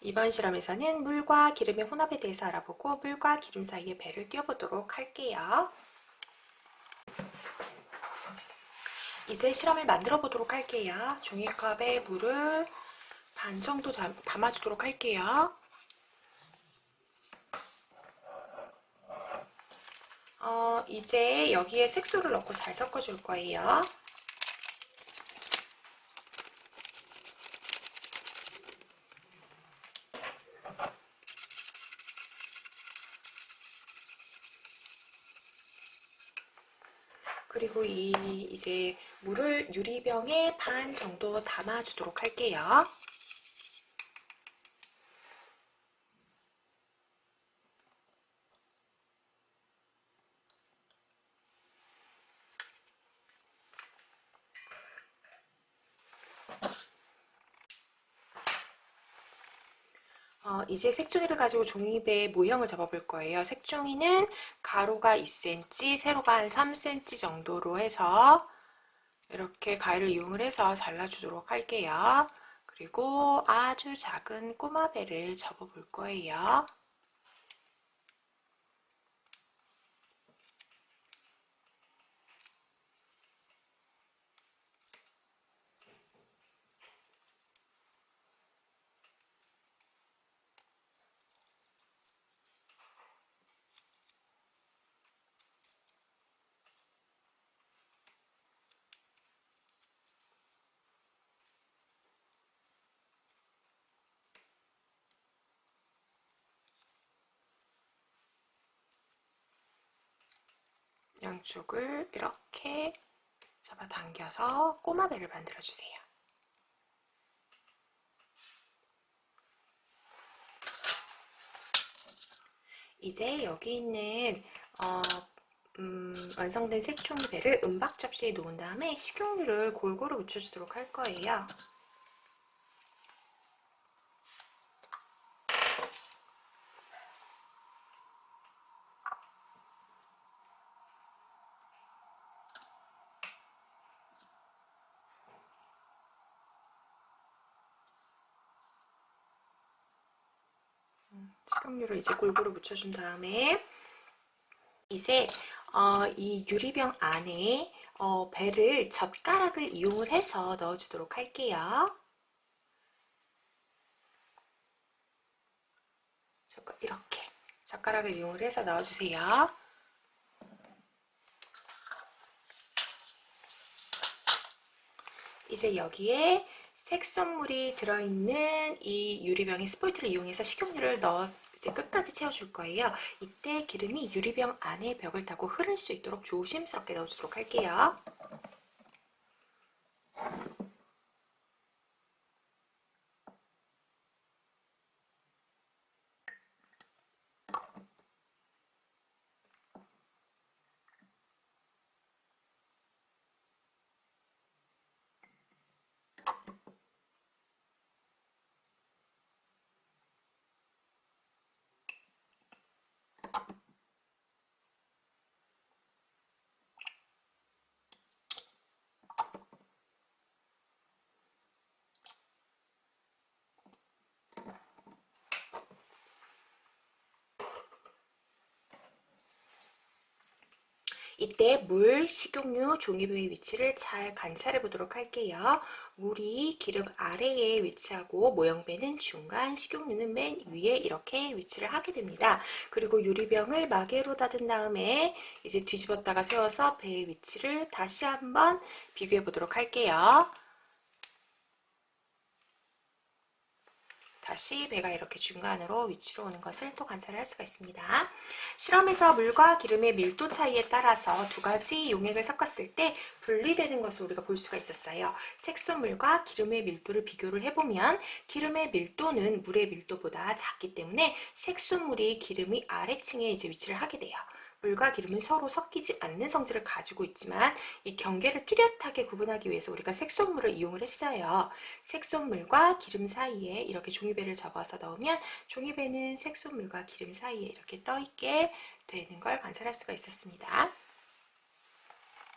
이번 실험에서는 물과 기름의 혼합에 대해서 알아보고 물과 기름 사이에 배를 띄워보도록 할게요. 이제 실험을 만들어 보도록 할게요. 종이컵에 물을 반 정도 담아주도록 할게요. 이제 여기에 색소를 넣고 잘 섞어줄 거예요. 그리고 이제 물을 유리병에 반 정도 담아주도록 할게요. 이제 색종이를 가지고 종이배 모형을 잡아볼 거예요. 색종이는 가로가 2cm, 세로가 한 3cm 정도로 해서 이렇게 가위를 이용을 해서 잘라주도록 할게요. 그리고 아주 작은 꼬마 배를 접어볼 거예요. 양쪽을 이렇게 잡아당겨서 꼬마 배를 만들어 주세요. 이제 여기 있는 완성된 색종이 배를 은박 접시에 놓은 다음에 식용유를 골고루 묻혀주도록 할 거예요. 식용유를 이제 골고루 묻혀준 다음에 이제 이 유리병 안에 배를 젓가락을 이용을 해서 넣어주도록 할게요. 이렇게 젓가락을 이용을 해서 넣어주세요. 이제 여기에 색소물이 들어있는 이 유리병의 스포이트를 이용해서 식용유를 넣어 이제 끝까지 채워줄 거예요. 이때 기름이 유리병 안에 벽을 타고 흐를 수 있도록 조심스럽게 넣어주도록 할게요. 이때 물, 식용유, 종이배의 위치를 잘 관찰해 보도록 할게요. 물이 기름 아래에 위치하고 모형배는 중간, 식용유는 맨 위에 이렇게 위치를 하게 됩니다. 그리고 유리병을 마개로 닫은 다음에 이제 뒤집었다가 세워서 배의 위치를 다시 한번 비교해 보도록 할게요. 다시 배가 이렇게 중간으로 위치로 오는 것을 또 관찰할 수가 있습니다. 실험에서 물과 기름의 밀도 차이에 따라서 두 가지 용액을 섞었을 때 분리되는 것을 우리가 볼 수가 있었어요. 색소물과 기름의 밀도를 비교를 해보면 기름의 밀도는 물의 밀도보다 작기 때문에 색소물이 기름의 아래층에 이제 위치를 하게 돼요. 물과 기름은 서로 섞이지 않는 성질을 가지고 있지만 이 경계를 뚜렷하게 구분하기 위해서 우리가 색소물을 이용을 했어요. 색소물과 기름 사이에 이렇게 종이배를 접어서 넣으면 종이배는 색소물과 기름 사이에 이렇게 떠있게 되는 걸 관찰할 수가 있었습니다.